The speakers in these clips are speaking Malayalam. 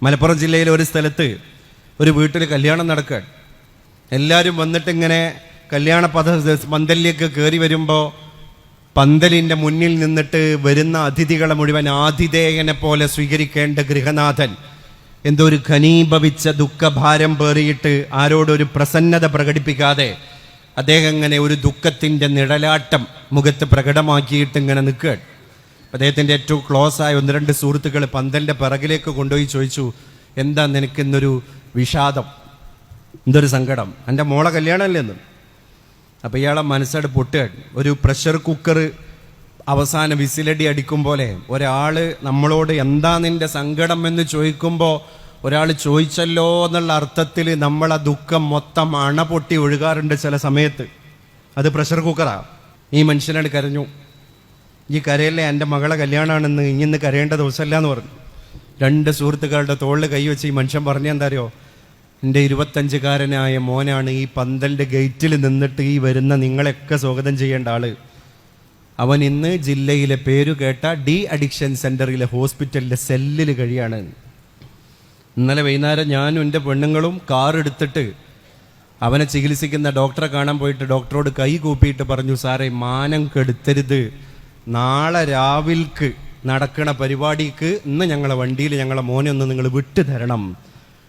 മലപ്പുറം ജില്ലയിലെ ഒരു സ്ഥലത്ത് ഒരു വീട്ടിൽ കല്യാണം നടക്കുകയാണ്. എല്ലാവരും വന്നിട്ട് ഇങ്ങനെ കല്യാണ പന്തലിലേക്ക് കയറി വരുമ്പോൾ പന്തലിൻ്റെ മുന്നിൽ നിന്നിട്ട് വരുന്ന അതിഥികളെ മുഴുവൻ ആതിഥേയനെ പോലെ സ്വീകരിക്കേണ്ട ഗൃഹനാഥൻ എന്തോ ഒരു ഘനീഭവിച്ച ദുഃഖഭാരം പേറിയിട്ട് ആരോടൊരു പ്രസന്നത പ്രകടിപ്പിക്കാതെ അദ്ദേഹം ഇങ്ങനെ ഒരു ദുഃഖത്തിൻ്റെ നിഴലാട്ടം മുഖത്ത് പ്രകടമാക്കിയിട്ട് ഇങ്ങനെ നിൽക്കുകയാണ്. അദ്ദേഹത്തിൻ്റെ ഏറ്റവും ക്ലോസ് ആയ 1-2 സുഹൃത്തുക്കൾ പന്തലിൻ്റെ പിറകിലേക്ക് കൊണ്ടുപോയി ചോദിച്ചു, എന്താ നിനക്കിന്നൊരു വിഷാദം, എന്തൊരു സങ്കടം, എൻ്റെ മോളെ കല്യാണമല്ലേ എന്ന്. അപ്പോൾ ഇയാളെ മനസ്സോട് പൊട്ടുകയാണ്. ഒരു പ്രഷർ കുക്കർ അവസാന വിസിലടി അടിക്കും പോലെ ഒരാൾ നമ്മളോട് എന്താ നിൻ്റെ സങ്കടം എന്ന് ചോദിക്കുമ്പോൾ ഒരാൾ ചോദിച്ചല്ലോ എന്നുള്ള അർത്ഥത്തിൽ നമ്മളെ ദുഃഖം മൊത്തം അണ പൊട്ടി ഒഴുകാറുണ്ട് ചില സമയത്ത്. അത് പ്രഷർ കുക്കറാണ്. ഈ മനുഷ്യനോട് കരഞ്ഞു, ഈ കരയല്ലേ എൻ്റെ മകളെ കല്യാണമാണെന്ന്, ഇന്ന് കരയേണ്ട ദിവസമല്ല എന്ന് പറഞ്ഞു. 2 സുഹൃത്തുക്കളുടെ തോളിൽ കൈവച്ച് ഈ മനുഷ്യൻ പറഞ്ഞു, എന്താ അറിയോ, എൻ്റെ 25-കാരനായ മോനാണ് ഈ പന്തലിൻ്റെ ഗേറ്റിൽ നിന്നിട്ട് ഈ വരുന്ന നിങ്ങളെയൊക്കെ സ്വാഗതം ചെയ്യേണ്ട ആള്. അവൻ ഇന്ന് ജില്ലയിലെ പേരു കേട്ട ഡി അഡിക്ഷൻ സെൻ്ററിലെ ഹോസ്പിറ്റലിലെ സെല്ലിൽ കഴിയാണ്. ഇന്നലെ വൈകുന്നേരം ഞാനും എൻ്റെ പെണ്ണുങ്ങളും കാർ എടുത്തിട്ട് അവനെ ചികിത്സിക്കുന്ന ഡോക്ടറെ കാണാൻ പോയിട്ട് ഡോക്ടറോട് കൈ കൂപ്പിയിട്ട് പറഞ്ഞു, സാറേ മാനം കെടുത്തരുത്, നാളെ രാവിലേക്ക് നടക്കണ പരിപാടിക്ക് ഇന്ന് ഞങ്ങളെ വണ്ടിയിൽ ഞങ്ങളെ മോനെ ഒന്ന് നിങ്ങൾ വിട്ടു തരണം.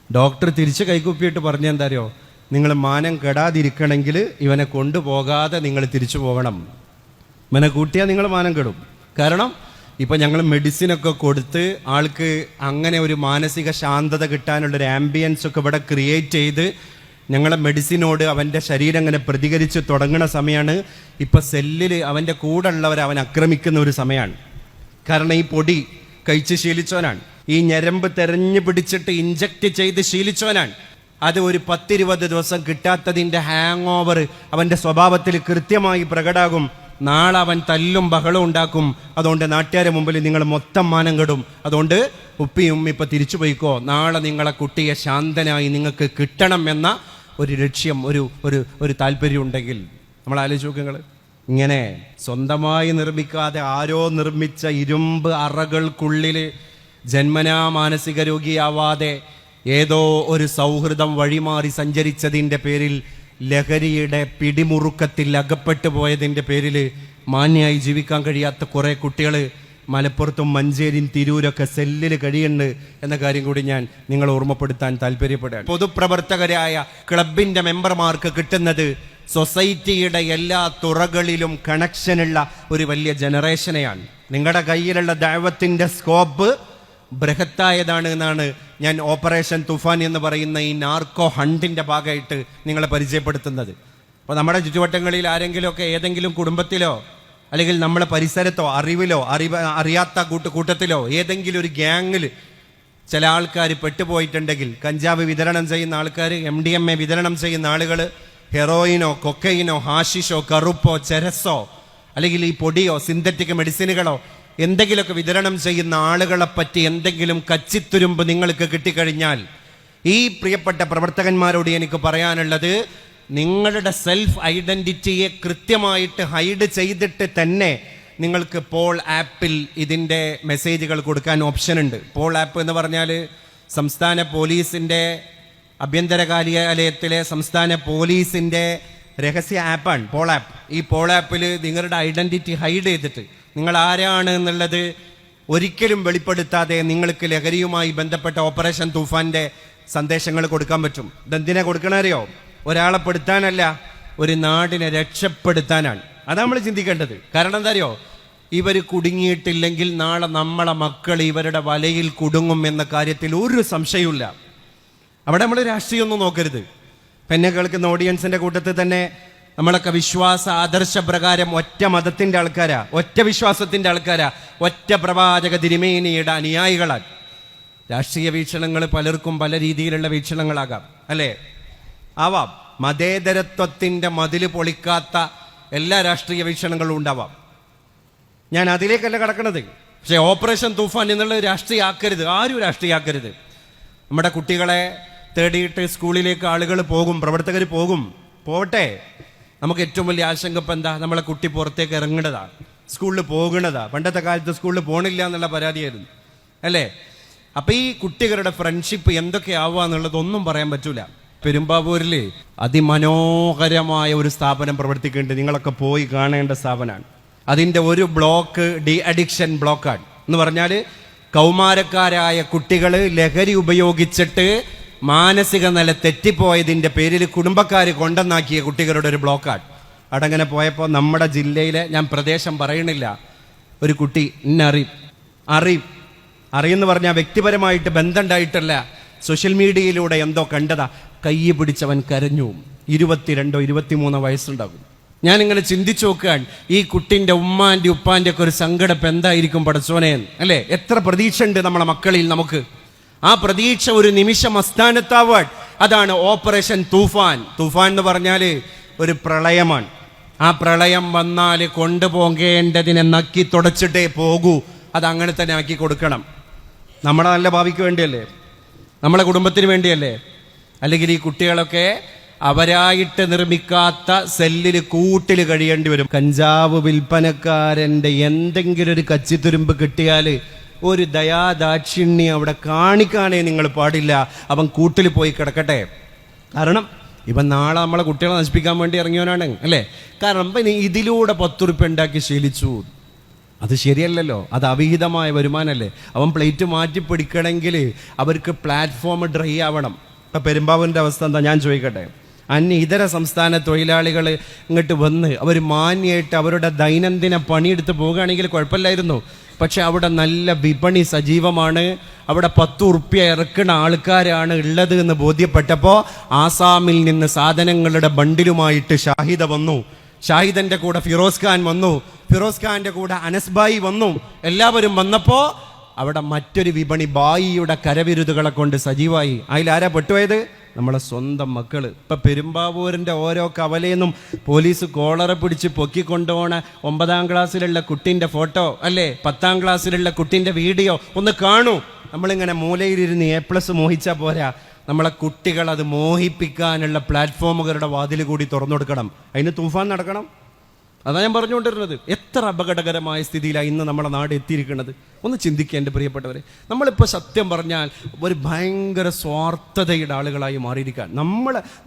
ഡോക്ടർ തിരിച്ച് കൈകൂപ്പിയിട്ട് പറഞ്ഞ എന്താ അറിയോ, നിങ്ങൾ മാനം കെടാതിരിക്കണമെങ്കിൽ ഇവനെ കൊണ്ടുപോകാതെ നിങ്ങൾ തിരിച്ചു പോകണം. ഇവനെ കൂട്ടിയാൽ നിങ്ങൾ മാനം കെടും. കാരണം ഇപ്പം ഞങ്ങൾ മെഡിസിനൊക്കെ കൊടുത്ത് ആൾക്ക് അങ്ങനെ ഒരു മാനസിക ശാന്തത കിട്ടാനുള്ളൊരു ആംബിയൻസ് ഒക്കെ ഇവിടെ ക്രിയേറ്റ് ചെയ്ത് ഞങ്ങളെ മെഡിസിനോട് അവൻ്റെ ശരീരം അങ്ങനെ പ്രതികരിച്ച് തുടങ്ങുന്ന സമയമാണ്. ഇപ്പം സെല്ലിൽ അവൻ്റെ കൂടെ ഉള്ളവർ അവൻ ആക്രമിക്കുന്ന ഒരു സമയമാണ്. കാരണം ഈ പൊടി കഴിച്ച് ശീലിച്ചവനാണ്, ഈ ഞരമ്പ് തെരഞ്ഞു പിടിച്ചിട്ട് ഇഞ്ചക്ട് ചെയ്ത് ശീലിച്ചവനാണ്. അത് ഒരു 10-20 ദിവസം കിട്ടാത്തതിൻ്റെ ഹാങ് ഓവർ അവൻ്റെ സ്വഭാവത്തിൽ കൃത്യമായി പ്രകടാകും. നാളെ അവൻ തല്ലും ബഹളവും ഉണ്ടാക്കും. അതുകൊണ്ട് നാട്ടുകാരെ മുമ്പിൽ നിങ്ങൾ മൊത്തം മാനം കെടും. അതുകൊണ്ട് ഉപ്പിയും ഇപ്പം തിരിച്ചു പോയിക്കോ, നാളെ നിങ്ങളെ കുട്ടിയെ ശാന്തനായി നിങ്ങൾക്ക് കിട്ടണം എന്ന ഒരു ലക്ഷ്യം, ഒരു താല്പര്യം ഉണ്ടെങ്കിൽ നമ്മൾ ആലോചിച്ച് നോക്കുക. ഇങ്ങനെ സ്വന്തമായി നിർമ്മിക്കാതെ ആരോ നിർമ്മിച്ച ഇരുമ്പ് അറകൾക്കുള്ളിൽ ജന്മനാ മാനസിക രോഗിയാവാതെ ഏതോ ഒരു സൗഹൃദം വഴിമാറി സഞ്ചരിച്ചതിൻ്റെ പേരിൽ ലഹരിയുടെ പിടിമുറുക്കത്തിൽ അകപ്പെട്ടു പോയതിൻ്റെ പേരിൽ മാന്യമായി ജീവിക്കാൻ കഴിയാത്ത കുറേ കുട്ടികൾ മലപ്പുറത്തും മഞ്ചേരിയും തിരൂരൊക്കെ സെല്ലിൽ കഴിയുന്നുണ്ട് എന്ന കാര്യം കൂടി ഞാൻ നിങ്ങളെ ഓർമ്മപ്പെടുത്താൻ താല്പര്യപ്പെടുകയാണ്. പൊതുപ്രവർത്തകരായ ക്ലബിൻ്റെ മെമ്പർമാർക്ക് കിട്ടുന്നത് സൊസൈറ്റിയുടെ എല്ലാ തുറകളിലും കണക്ഷനുള്ള ഒരു വലിയ ജനറേഷനെയാണ്. നിങ്ങളുടെ കയ്യിലുള്ള ദഅവത്തിൻ്റെ സ്കോപ്പ് ബൃഹത്തായതാണ് എന്നാണ് ഞാൻ ഓപ്പറേഷൻ തുഫാൻ എന്ന് പറയുന്ന ഈ നാർക്കോ ഹണ്ടിൻ്റെ ഭാഗമായിട്ട് നിങ്ങളെ പരിചയപ്പെടുത്തുന്നത്. അപ്പോൾ നമ്മുടെ ചുറ്റുവട്ടങ്ങളിൽ ആരെങ്കിലുമൊക്കെ ഏതെങ്കിലും കുടുംബത്തിലോ അല്ലെങ്കിൽ നമ്മളെ പരിസരത്തോ അറിവിലോ അറിയാത്ത കൂട്ടത്തിലോ ഏതെങ്കിലും ഒരു ഗ്യാങ്ങിൽ ചില ആൾക്കാർ പെട്ടുപോയിട്ടുണ്ടെങ്കിൽ, കഞ്ചാവ് വിതരണം ചെയ്യുന്ന ആൾക്കാർ, MDMA വിതരണം ചെയ്യുന്ന ആളുകൾ, ഹെറോയിനോ കൊക്കൈനോ ഹാഷിഷോ കറുപ്പോ ചെരസോ അല്ലെങ്കിൽ ഈ പൊടിയോ സിന്തറ്റിക് മെഡിസിനുകളോ എന്തെങ്കിലുമൊക്കെ വിതരണം ചെയ്യുന്ന ആളുകളെ പറ്റി എന്തെങ്കിലും കച്ചിത്തുരുമ്പ് നിങ്ങൾക്ക് കിട്ടിക്കഴിഞ്ഞാൽ ഈ പ്രിയപ്പെട്ട പ്രവർത്തകന്മാരോട് എനിക്ക് പറയാനുള്ളത്, നിങ്ങളുടെ സെൽഫ് ഐഡൻറ്റിറ്റിയെ കൃത്യമായിട്ട് ഹൈഡ് ചെയ്തിട്ട് തന്നെ നിങ്ങൾക്ക് പോൾ ആപ്പിൽ ഇതിൻ്റെ മെസ്സേജുകൾ കൊടുക്കാൻ ഓപ്ഷൻ ഉണ്ട്. പോൾ ആപ്പ് എന്ന് പറഞ്ഞാൽ സംസ്ഥാന പോലീസിൻ്റെ ആഭ്യന്തര കാര്യാലയത്തിലെ സംസ്ഥാന പോലീസിൻ്റെ രഹസ്യ ആപ്പാണ് പോൾ ആപ്പ്. ഈ പോൾ ആപ്പിൽ നിങ്ങളുടെ ഐഡൻറ്റിറ്റി ഹൈഡ് ചെയ്തിട്ട് നിങ്ങൾ ആരാണ് എന്നുള്ളത് ഒരിക്കലും വെളിപ്പെടുത്താതെ നിങ്ങൾക്ക് ലഹരിയുമായി ബന്ധപ്പെട്ട ഓപ്പറേഷൻ തൂഫാൻ്റെ സന്ദേശങ്ങൾ കൊടുക്കാൻ പറ്റും. ഇതെന്തിനാ കൊടുക്കണറിയോ? ഒരാളെ പെടുത്താനല്ല, ഒരു നാടിനെ രക്ഷപ്പെടുത്താനാണ്. അതാണ് നമ്മൾ ചിന്തിക്കേണ്ടത്. കാരണം എന്താ അറിയോ, ഇവർ കുടുങ്ങിയിട്ടില്ലെങ്കിൽ നാളെ നമ്മളെ മക്കൾ ഇവരുടെ വലയിൽ കുടുങ്ങും എന്ന കാര്യത്തിൽ ഒരു സംശയമില്ല. അവിടെ നമ്മൾ രാഷ്ട്രീയമൊന്നും നോക്കരുത്. എന്നെ കേൾക്കുന്ന ഓഡിയൻസിൻ്റെ കൂട്ടത്തിൽ തന്നെ നമ്മളൊക്കെ വിശ്വാസ ആദർശ പ്രകാരം ഒറ്റ മതത്തിൻ്റെ ആൾക്കാരാ, ഒറ്റ വിശ്വാസത്തിൻ്റെ ആൾക്കാരാ, ഒറ്റ പ്രവാചക തിരുമേനിയുടെ അനുയായികളാണ്. രാഷ്ട്രീയ വീക്ഷണങ്ങൾ പലർക്കും പല രീതിയിലുള്ള വീക്ഷണങ്ങളാകാം, അല്ലേ? ആവാം. മതേതരത്വത്തിൻ്റെ മതിൽ പൊളിക്കാത്ത എല്ലാ രാഷ്ട്രീയ വീക്ഷണങ്ങളും ഉണ്ടാവാം. ഞാൻ അതിലേക്കല്ല കടക്കണത്. പക്ഷേ ഓപ്പറേഷൻ തൂഫാൻ എന്നുള്ളത് രാഷ്ട്രീയമാക്കരുത്, ആരും രാഷ്ട്രീയമാക്കരുത്. നമ്മുടെ കുട്ടികളെ തേടിയിട്ട് സ്കൂളിലേക്ക് ആളുകൾ പോകും, പ്രവർത്തകർ പോകും, പോവട്ടെ. നമുക്ക് ഏറ്റവും വലിയ ആശങ്ക ഇപ്പം എന്താ? നമ്മളെ കുട്ടി പുറത്തേക്ക് ഇറങ്ങേണ്ടതാണ്, സ്കൂളിൽ പോകുന്നതാ. പണ്ടത്തെ കാലത്ത് സ്കൂളിൽ പോകണില്ല എന്നുള്ള പരാതിയായിരുന്നു, അല്ലേ? അപ്പൊ ഈ കുട്ടികളുടെ ഫ്രണ്ട്ഷിപ്പ് എന്തൊക്കെ ആവുക എന്നുള്ളതൊന്നും പറയാൻ പറ്റൂല. പെരുമ്പാവൂരില് അതിമനോഹരമായ ഒരു സ്ഥാപനം പ്രവർത്തിക്കുന്നുണ്ട്. നിങ്ങളൊക്കെ പോയി കാണേണ്ട സ്ഥാപനമാണ്. അതിൻ്റെ ഒരു ബ്ലോക്ക് ഡി അഡിക്ഷൻ ബ്ലോക്കാണ്. എന്ന് പറഞ്ഞാൽ കൗമാരക്കാരായ കുട്ടികൾ ലഹരി ഉപയോഗിച്ചിട്ട് മാനസിക നില തെറ്റിപ്പോയതിൻ്റെ പേരിൽ കുടുംബക്കാർ കൊണ്ടുവന്നാക്കിയ കുട്ടികളുടെ ഒരു ബ്ലോക്കാണ്. അടങ്ങനെ പോയപ്പോൾ നമ്മുടെ ജില്ലയിലെ, ഞാൻ പ്രദേശം പറയണില്ല, ഒരു കുട്ടി അറിയെന്ന് പറഞ്ഞാൽ വ്യക്തിപരമായിട്ട് ബന്ധമുണ്ടായിട്ടല്ല, സോഷ്യൽ മീഡിയയിലൂടെ എന്തോ കണ്ടതാ, കൈ പിടിച്ചവൻ കരഞ്ഞു. 22 or 23 വയസ്സുണ്ടാകും. ഞാനിങ്ങനെ ചിന്തിച്ചു നോക്കുകയാണ്, ഈ കുട്ടിൻ്റെ ഉമ്മാൻ്റെ ഉപ്പാൻ്റെ ഒക്കെ ഒരു സങ്കടം ഇപ്പം എന്തായിരിക്കും പടച്ചോനെ, അല്ലേ? എത്ര പ്രതീക്ഷ ഉണ്ട് നമ്മളെ മക്കളിൽ നമുക്ക്. ആ പ്രതീക്ഷ ഒരു നിമിഷം അസ്ഥാനത്താവാൻ. അതാണ് ഓപ്പറേഷൻ തൂഫാൻ. തൂഫാൻ എന്ന് പറഞ്ഞാൽ ഒരു പ്രളയമാണ്. ആ പ്രളയം വന്നാൽ കൊണ്ടുപോകേണ്ടതിനെ നക്കി തുടച്ചിട്ടേ പോകൂ. അത് അങ്ങനെ തന്നെ ആക്കി കൊടുക്കണം. നമ്മുടെ നല്ല ഭാവിക്ക് വേണ്ടിയല്ലേ, നമ്മളെ കുടുംബത്തിന് വേണ്ടിയല്ലേ? അല്ലെങ്കിൽ ഈ കുട്ടികളൊക്കെ അവരായിട്ട് നിർമ്മിക്കാത്ത സെല്ലിൽ കൂട്ടിൽ കഴിയേണ്ടി വരും. കഞ്ചാവ് വിൽപ്പനക്കാരൻ്റെ എന്തെങ്കിലും ഒരു കച്ചിത്തുരുമ്പ് കിട്ടിയാൽ ഒരു ദയാദാക്ഷിണ്യം അവിടെ കാണിക്കാനേ നിങ്ങൾ പാടില്ല. അവൻ കൂട്ടിൽ പോയി കിടക്കട്ടെ. കാരണം ഇവൻ നാളെ നമ്മളെ കുട്ടികളെ നശിപ്പിക്കാൻ വേണ്ടി ഇറങ്ങിയവനാണ്, അല്ലേ? കാരണം ഇപ്പം ഇതിലൂടെ 10 ഉറുപ്പ്യ ഉണ്ടാക്കി ശീലിച്ചു. അത് ശരിയല്ലല്ലോ, അത് അവിഹിതമായ വരുമാനമല്ലേ? അവൻ പ്ലേറ്റ് മാറ്റി പിടിക്കണമെങ്കിൽ അവർക്ക് പ്ലാറ്റ്ഫോം ഡ്രൈ ആവണം. ഇപ്പം പെരുമ്പാവൂരിൻ്റെ അവസ്ഥ എന്താ ഞാൻ ചോദിക്കട്ടെ? ഇതര സംസ്ഥാന തൊഴിലാളികൾ ഇങ്ങോട്ട് വന്ന് അവർ മാന്യമായിട്ട് അവരുടെ ദൈനംദിന പണിയെടുത്ത് പോകുകയാണെങ്കിൽ കുഴപ്പമില്ലായിരുന്നു. പക്ഷെ അവിടെ നല്ല വിപണി സജീവമാണ്, അവിടെ 10 ഉറുപ്പ്യ ഇറക്കുന്ന ആൾക്കാരാണ് ഉള്ളത് എന്ന് ബോധ്യപ്പെട്ടപ്പോൾ ആസാമിൽ നിന്ന് സാധനങ്ങളുടെ ബണ്ടിലുമായിട്ട് ഷാഹിദ വന്നു. ഷാഹിദന്റെ കൂടെ ഫിറോസ് ഖാൻ വന്നു. ഫിറോസ് ഖാന്റെ കൂടെ അനസ് ബായി വന്നു. എല്ലാവരും വന്നപ്പോൾ അവിടെ മറ്റൊരു വിപണി ബായിയുടെ കരവിരുതുകളെ കൊണ്ട് സജീവമായി. അതിലാരാ പെട്ടുപോയത്? നമ്മളെ സ്വന്തം മക്കള്. ഇപ്പം പെരുമ്പാവൂരിൻ്റെ ഓരോ കവലയെന്നും പോലീസ് കോളറെ പിടിച്ച് പൊക്കിക്കൊണ്ടുപോണ 9ാം ക്ലാസ്സിലുള്ള കുട്ടിൻ്റെ ഫോട്ടോ, അല്ലേ, 10ാം ക്ലാസ്സിലുള്ള കുട്ടിൻ്റെ വീഡിയോ ഒന്ന് കാണൂ. നമ്മളിങ്ങനെ മൂലയിലിരുന്ന് A+ മോഹിച്ചാൽ പോരാ, നമ്മളെ കുട്ടികൾ അത് മോഹിപ്പിക്കാനുള്ള പ്ലാറ്റ്ഫോമുകളുടെ വാതിൽ കൂടി തുറന്നു കൊടുക്കണം. അതിന് തൂഫാൻ നടക്കണം. അതാ ഞാൻ പറഞ്ഞുകൊണ്ടിരുന്നത്. എത്ര അപകടകരമായ സ്ഥിതിയിലാണ് ഇന്ന് നമ്മുടെ നാട് എത്തിയിരിക്കുന്നത്. ഒന്ന് ചിന്തിക്കുക എൻ്റെ പ്രിയപ്പെട്ടവരെ. നമ്മളിപ്പോൾ സത്യം പറഞ്ഞാൽ ഒരു ഭയങ്കര സ്വാർത്ഥതയുടെ ആളുകളായി മാറിയിരിക്കാൻ.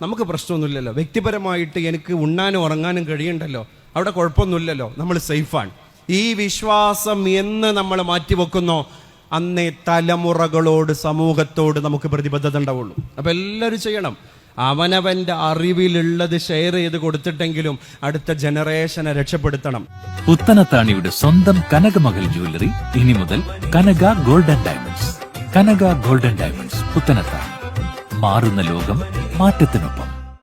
നമുക്ക് പ്രശ്നമൊന്നുമില്ലല്ലോ. വ്യക്തിപരമായിട്ട് എനിക്ക് ഉണ്ണാനും ഉറങ്ങാനും കഴിയണ്ടല്ലോ, അവിടെ കുഴപ്പമൊന്നുമില്ലല്ലോ, നമ്മൾ സേഫാണ്. ഈ വിശ്വാസം എന്ന് നമ്മൾ മാറ്റിവെക്കുന്നോ അന്നേ തലമുറകളോട്, സമൂഹത്തോട് നമുക്ക് പ്രതിബദ്ധത ഉണ്ടാവുള്ളൂ. അപ്പം എല്ലാവരും ചെയ്യണം. അവനവൻ്റെ അറിവിലുള്ളത് ഷെയർ ചെയ്ത് കൊടുത്തിട്ടെങ്കിലും അടുത്ത ജനറേഷനെ രക്ഷപ്പെടുത്തണം. പുത്തനത്താണിയുടെ സ്വന്തം കനകമകൾ ജ്വല്ലറി ഇനി മുതൽ കനക ഗോൾഡൻ ഡയമണ്ട്സ്. കനക ഗോൾഡൻ ഡയമണ്ട്സ്, പുത്തനത്താണി. മാറുന്ന ലോകം, മാറ്റത്തിനൊപ്പം.